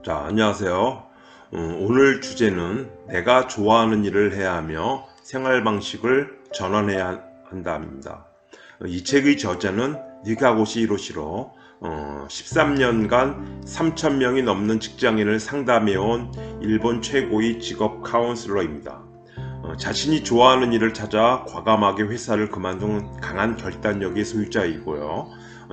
자, 안녕하세요. 오늘 주제는 내가 좋아하는 일을 해야 하며 생활 방식을 전환해야 한다입니다. 이 책의 저자는 니카고시 히로시로 13년간 3,000명이 넘는 직장인을 상담해온 일본 최고의 직업 카운슬러입니다. 자신이 좋아하는 일을 찾아 과감하게 회사를 그만둔 강한 결단력의 소유자이고요.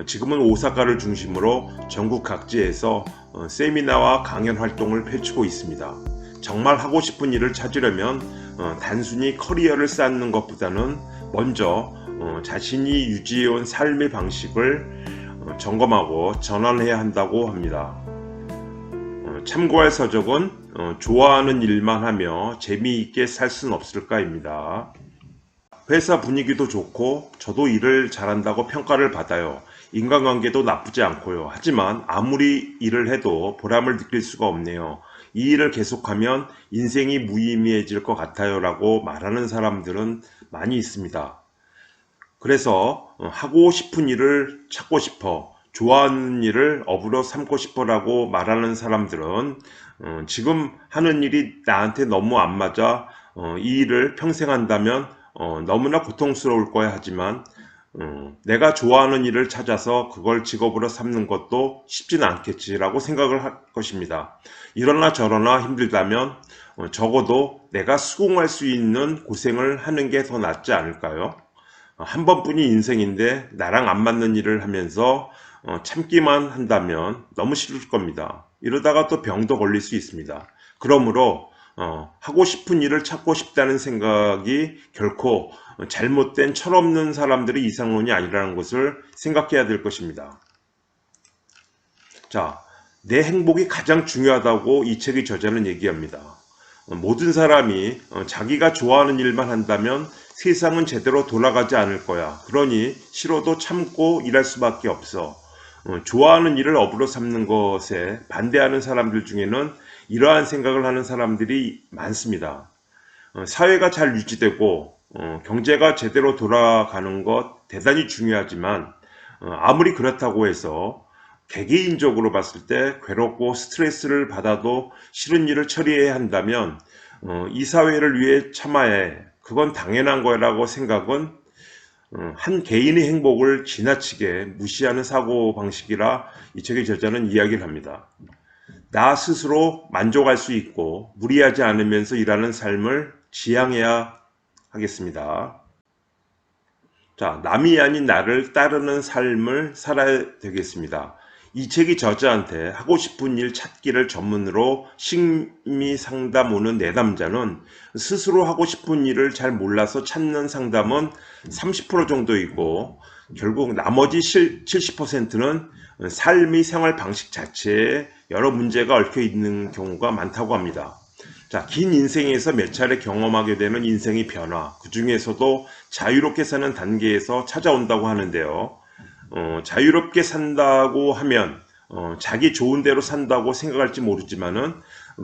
지금은 오사카를 중심으로 전국 각지에서 세미나와 강연 활동을 펼치고 있습니다. 정말 하고 싶은 일을 찾으려면 단순히 커리어를 쌓는 것보다는 먼저 자신이 유지해온 삶의 방식을 점검하고 전환해야 한다고 합니다. 참고할 서적은 좋아하는 일만 하며 재미있게 살 순 없을까입니다. 회사 분위기도 좋고 저도 일을 잘한다고 평가를 받아요. 인간관계도 나쁘지 않고요. 하지만 아무리 일을 해도 보람을 느낄 수가 없네요. 이 일을 계속하면 인생이 무의미해질 것 같아요 라고 말하는 사람들은 많이 있습니다. 그래서 하고 싶은 일을 찾고 싶어, 좋아하는 일을 업으로 삼고 싶어 라고 말하는 사람들은 지금 하는 일이 나한테 너무 안 맞아 이 일을 평생 한다면 너무나 고통스러울 거야. 하지만 내가 좋아하는 일을 찾아서 그걸 직업으로 삼는 것도 쉽지는 않겠지라고 생각을 할 것입니다. 이러나 저러나 힘들다면 적어도 내가 수긍할 수 있는 고생을 하는 게 더 낫지 않을까요? 한 번뿐인 인생인데 나랑 안 맞는 일을 하면서 참기만 한다면 너무 싫을 겁니다. 이러다가 또 병도 걸릴 수 있습니다. 그러므로 하고 싶은 일을 찾고 싶다는 생각이 결코 잘못된 철없는 사람들의 이상론이 아니라는 것을 생각해야 될 것입니다. 자, 내 행복이 가장 중요하다고 이 책의 저자는 얘기합니다. 모든 사람이 자기가 좋아하는 일만 한다면 세상은 제대로 돌아가지 않을 거야. 그러니 싫어도 참고 일할 수밖에 없어. 좋아하는 일을 업으로 삼는 것에 반대하는 사람들 중에는 이러한 생각을 하는 사람들이 많습니다. 사회가 잘 유지되고 경제가 제대로 돌아가는 것 대단히 중요하지만 아무리 그렇다고 해서 개개인적으로 봤을 때 괴롭고 스트레스를 받아도 싫은 일을 처리해야 한다면 이 사회를 위해 참아야 해. 그건 당연한 거라고 생각은 한 개인의 행복을 지나치게 무시하는 사고방식이라 이 책의 저자는 이야기를 합니다. 나 스스로 만족할 수 있고 무리하지 않으면서 일하는 삶을 지향해야 하겠습니다. 자, 남이 아닌 나를 따르는 삶을 살아야 되겠습니다. 이 책이 저자한테 하고 싶은 일 찾기를 전문으로 심리 상담 오는 내담자는 스스로 하고 싶은 일을 잘 몰라서 찾는 상담은 30% 정도이고 결국 나머지 70%는 삶의 생활 방식 자체에 여러 문제가 얽혀 있는 경우가 많다고 합니다. 자, 긴 인생에서 몇 차례 경험하게 되는 인생의 변화, 그 중에서도 자유롭게 사는 단계에서 찾아온다고 하는데요. 자유롭게 산다고 하면 자기 좋은 대로 산다고 생각할지 모르지만은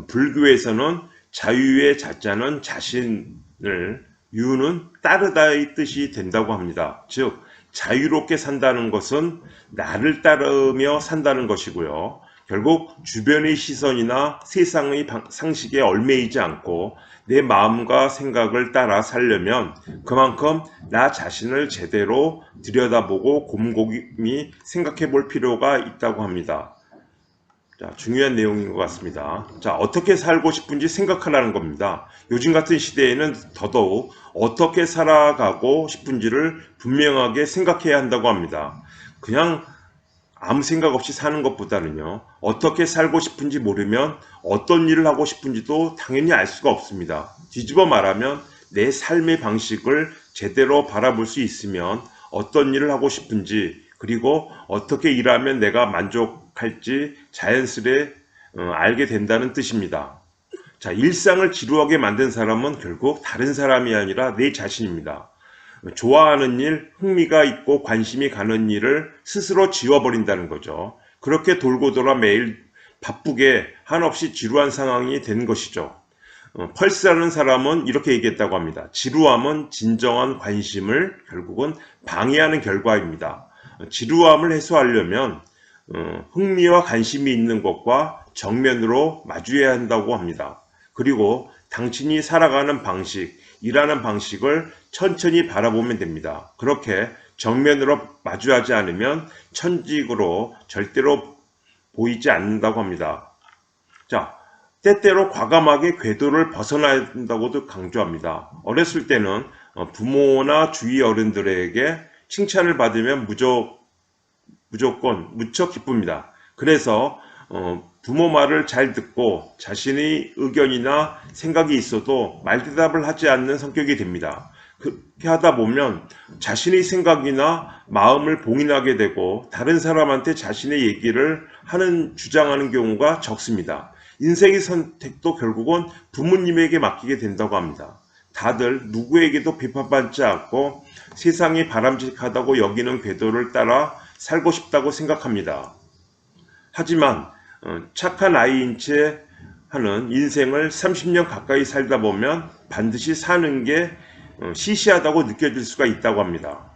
불교에서는 자유의 자자는 자신을, 유는 따르다의 뜻이 된다고 합니다. 즉 자유롭게 산다는 것은 나를 따르며 산다는 것이고요. 결국 주변의 시선이나 세상의 상식에 얽매이지 않고 내 마음과 생각을 따라 살려면 그만큼 나 자신을 제대로 들여다보고 곰곰이 생각해 볼 필요가 있다고 합니다. 자, 중요한 내용인 것 같습니다. 자, 어떻게 살고 싶은지 생각하라는 겁니다. 요즘 같은 시대에는 더더욱 어떻게 살아가고 싶은지를 분명하게 생각해야 한다고 합니다. 그냥 아무 생각 없이 사는 것보다는요, 어떻게 살고 싶은지 모르면 어떤 일을 하고 싶은지도 당연히 알 수가 없습니다. 뒤집어 말하면 내 삶의 방식을 제대로 바라볼 수 있으면 어떤 일을 하고 싶은지, 그리고 어떻게 일하면 내가 만족할지 자연스레 알게 된다는 뜻입니다. 자, 일상을 지루하게 만든 사람은 결국 다른 사람이 아니라 내 자신입니다. 좋아하는 일, 흥미가 있고 관심이 가는 일을 스스로 지워버린다는 거죠. 그렇게 돌고 돌아 매일 바쁘게 한없이 지루한 상황이 된 것이죠. 펄스라는 사람은 이렇게 얘기했다고 합니다. 지루함은 진정한 관심을 결국은 방해하는 결과입니다. 지루함을 해소하려면 흥미와 관심이 있는 것과 정면으로 마주해야 한다고 합니다. 그리고 당신이 살아가는 방식, 일하는 방식을 천천히 바라보면 됩니다. 그렇게 정면으로 마주하지 않으면 천직으로 절대로 보이지 않는다고 합니다. 자, 때때로 과감하게 궤도를 벗어나야 한다고도 강조합니다. 어렸을 때는 부모나 주위 어른들에게 칭찬을 받으면 무조건 무척 기쁩니다. 그래서 부모 말을 잘 듣고 자신의 의견이나 생각이 있어도 말대답을 하지 않는 성격이 됩니다. 그렇게 하다 보면 자신의 생각이나 마음을 봉인하게 되고 다른 사람한테 자신의 얘기를 주장하는 경우가 적습니다. 인생의 선택도 결국은 부모님에게 맡기게 된다고 합니다. 다들 누구에게도 비판받지 않고 세상이 바람직하다고 여기는 궤도를 따라 살고 싶다고 생각합니다. 하지만 착한 아이인 채 하는 인생을 30년 가까이 살다 보면 반드시 사는 게 시시하다고 느껴질 수가 있다고 합니다.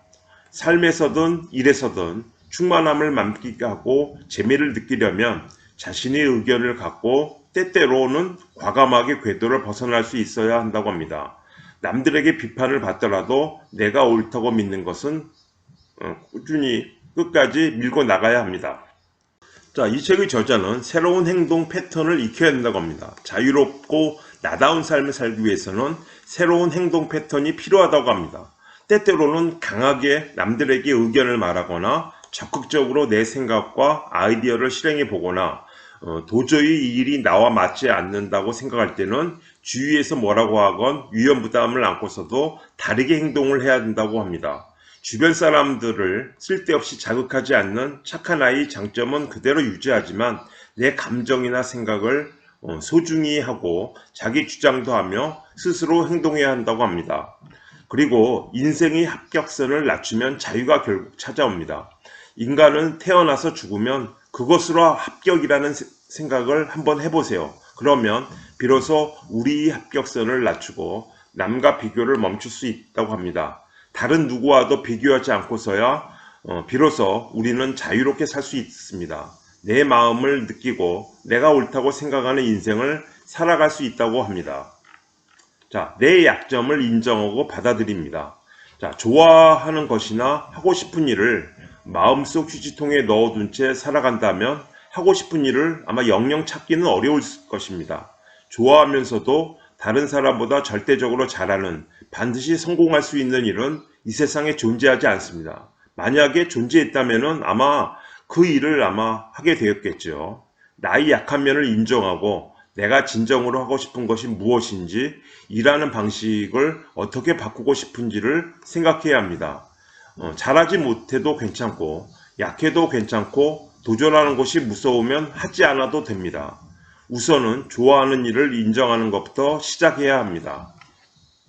삶에서든 일에서든 충만함을 만끽 하고 재미를 느끼려면 자신의 의견을 갖고 때때로는 과감하게 궤도를 벗어날 수 있어야 한다고 합니다. 남들에게 비판을 받더라도 내가 옳다고 믿는 것은 꾸준히 끝까지 밀고 나가야 합니다. 자, 이 책의 저자는 새로운 행동 패턴을 익혀야 한다고 합니다. 자유롭고 나다운 삶을 살기 위해서는 새로운 행동 패턴이 필요하다고 합니다. 때때로는 강하게 남들에게 의견을 말하거나 적극적으로 내 생각과 아이디어를 실행해 보거나 도저히 이 일이 나와 맞지 않는다고 생각할 때는 주위에서 뭐라고 하건 위험 부담을 안고서도 다르게 행동을 해야 한다고 합니다. 주변 사람들을 쓸데없이 자극하지 않는 착한 아이의 장점은 그대로 유지하지만 내 감정이나 생각을 소중히 하고 자기 주장도 하며 스스로 행동해야 한다고 합니다. 그리고 인생의 합격선을 낮추면 자유가 결국 찾아옵니다. 인간은 태어나서 죽으면 그것으로 합격이라는 생각을 한번 해보세요. 그러면 비로소 우리의 합격선을 낮추고 남과 비교를 멈출 수 있다고 합니다. 다른 누구와도 비교하지 않고서야 비로소 우리는 자유롭게 살 수 있습니다. 내 마음을 느끼고 내가 옳다고 생각하는 인생을 살아갈 수 있다고 합니다. 자, 내 약점을 인정하고 받아들입니다. 자, 좋아하는 것이나 하고 싶은 일을 마음속 휴지통에 넣어둔 채 살아간다면 하고 싶은 일을 아마 영영 찾기는 어려울 것입니다. 좋아하면서도 다른 사람보다 절대적으로 잘하는 반드시 성공할 수 있는 일은 이 세상에 존재하지 않습니다. 만약에 존재했다면 아마 그 일을 하게 되었겠죠. 나의 약한 면을 인정하고 내가 진정으로 하고 싶은 것이 무엇인지 일하는 방식을 어떻게 바꾸고 싶은지를 생각해야 합니다. 잘하지 못해도 괜찮고 약해도 괜찮고 도전하는 것이 무서우면 하지 않아도 됩니다. 우선은 좋아하는 일을 인정하는 것부터 시작해야 합니다.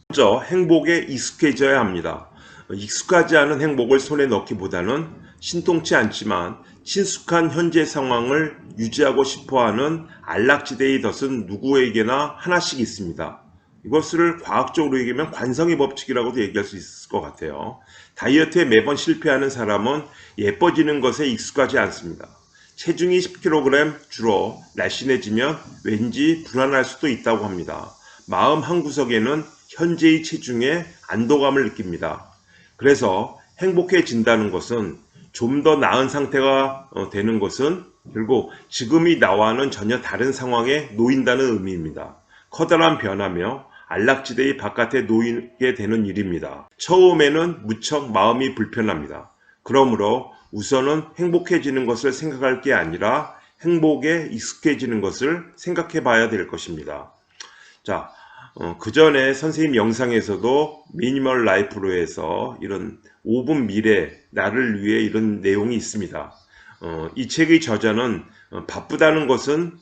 먼저 행복에 익숙해져야 합니다. 익숙하지 않은 행복을 손에 넣기보다는 신통치 않지만 친숙한 현재 상황을 유지하고 싶어하는 안락지대의 덫은 누구에게나 하나씩 있습니다. 이것을 과학적으로 얘기하면 관성의 법칙이라고도 얘기할 수 있을 것 같아요. 다이어트에 매번 실패하는 사람은 예뻐지는 것에 익숙하지 않습니다. 체중이 10kg 줄어 날씬해지면 왠지 불안할 수도 있다고 합니다. 마음 한구석에는 현재의 체중에 안도감을 느낍니다. 그래서 행복해진다는 것은 좀 더 나은 상태가 되는 것은 결국 지금의 나와는 전혀 다른 상황에 놓인다는 의미입니다. 커다란 변화며 안락지대의 바깥에 놓이게 되는 일입니다. 처음에는 무척 마음이 불편합니다. 그러므로 우선은 행복해지는 것을 생각할 게 아니라 행복에 익숙해지는 것을 생각해 봐야 될 것입니다. 자, 그 전에 선생님 영상에서도 미니멀 라이프로 해서 이런 5분 미래 나를 위해 이런 내용이 있습니다. 이 책의 저자는 바쁘다는 것은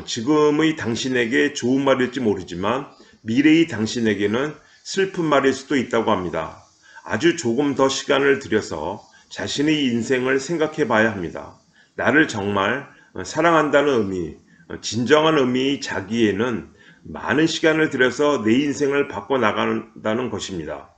지금의 당신에게 좋은 말일지 모르지만 미래의 당신에게는 슬픈 말일 수도 있다고 합니다. 아주 조금 더 시간을 들여서 자신의 인생을 생각해 봐야 합니다. 나를 정말 사랑한다는 의미, 진정한 의미의 자기에는 많은 시간을 들여서 내 인생을 바꿔나간다는 것입니다.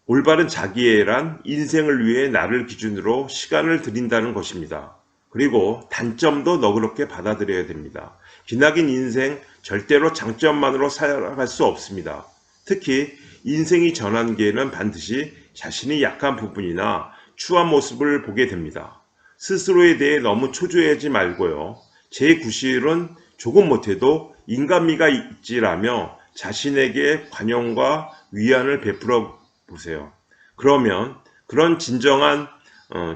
올바른 자기애란 인생을 위해 나를 기준으로 시간을 들인다는 것입니다. 그리고 단점도 너그럽게 받아들여야 됩니다. 기나긴 인생 절대로 장점만으로 살아갈 수 없습니다. 특히 인생이 전환기에는 반드시 자신이 약한 부분이나 추한 모습을 보게 됩니다. 스스로에 대해 너무 초조해하지 말고요. 제 구실은 조금 못해도 인간미가 있지라며 자신에게 관용과 위안을 베풀어 보세요. 그러면 그런 진정한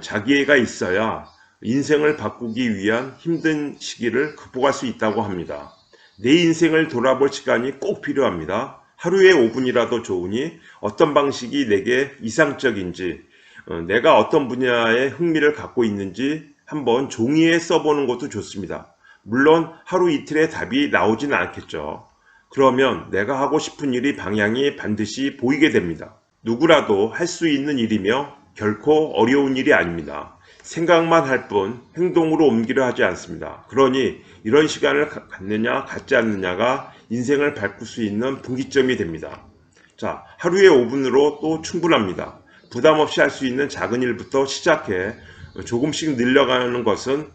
자기애가 있어야 인생을 바꾸기 위한 힘든 시기를 극복할 수 있다고 합니다. 내 인생을 돌아볼 시간이 꼭 필요합니다. 하루에 5분이라도 좋으니 어떤 방식이 내게 이상적인지, 내가 어떤 분야에 흥미를 갖고 있는지 한번 종이에 써보는 것도 좋습니다. 물론 하루 이틀에 답이 나오진 않겠죠. 그러면 내가 하고 싶은 일이 방향이 반드시 보이게 됩니다. 누구라도 할 수 있는 일이며 결코 어려운 일이 아닙니다. 생각만 할 뿐 행동으로 옮기려 하지 않습니다. 그러니 이런 시간을 갖느냐 갖지 않느냐가 인생을 바꿀 수 있는 분기점이 됩니다. 자, 하루에 5분으로 또 충분합니다. 부담 없이 할 수 있는 작은 일부터 시작해 조금씩 늘려가는 것은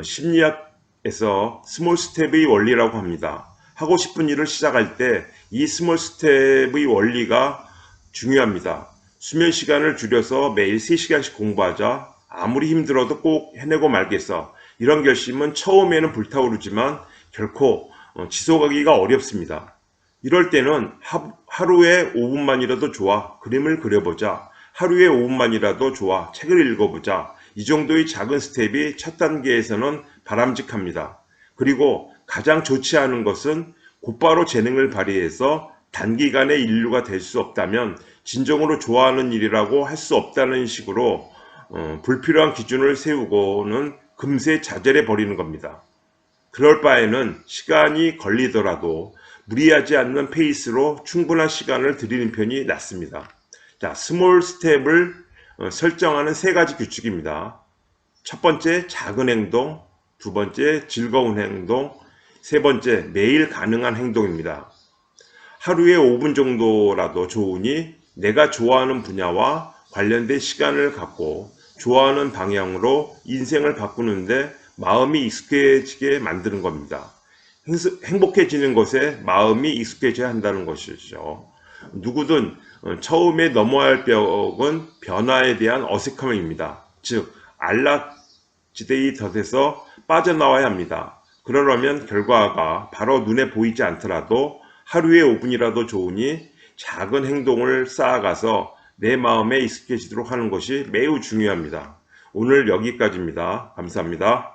심리학에서 스몰 스텝의 원리라고 합니다. 하고 싶은 일을 시작할 때 이 스몰 스텝의 원리가 중요합니다. 수면 시간을 줄여서 매일 3시간씩 공부하자. 아무리 힘들어도 꼭 해내고 말겠어. 이런 결심은 처음에는 불타오르지만 결코 지속하기가 어렵습니다. 이럴 때는 하루에 5분만이라도 좋아. 그림을 그려보자. 하루에 5분만이라도 좋아. 책을 읽어보자. 이 정도의 작은 스텝이 첫 단계에서는 바람직합니다. 그리고 가장 좋지 않은 것은 곧바로 재능을 발휘해서 단기간에 인류가 될 수 없다면 진정으로 좋아하는 일이라고 할 수 없다는 식으로 불필요한 기준을 세우고는 금세 좌절해 버리는 겁니다. 그럴 바에는 시간이 걸리더라도 무리하지 않는 페이스로 충분한 시간을 들이는 편이 낫습니다. 자, 스몰 스텝을 설정하는 3가지 규칙입니다. 첫 번째, 작은 행동. 두 번째, 즐거운 행동. 세 번째, 매일 가능한 행동입니다. 하루에 5분 정도라도 좋으니 내가 좋아하는 분야와 관련된 시간을 갖고 좋아하는 방향으로 인생을 바꾸는데 마음이 익숙해지게 만드는 겁니다. 행복해지는 것에 마음이 익숙해져야 한다는 것이죠. 누구든 처음에 넘어야 할 벽은 변화에 대한 어색함입니다. 즉, 안락지대의 덫에서 빠져나와야 합니다. 그러려면 결과가 바로 눈에 보이지 않더라도 하루에 5분이라도 좋으니 작은 행동을 쌓아가서 내 마음에 익숙해지도록 하는 것이 매우 중요합니다. 오늘 여기까지입니다. 감사합니다.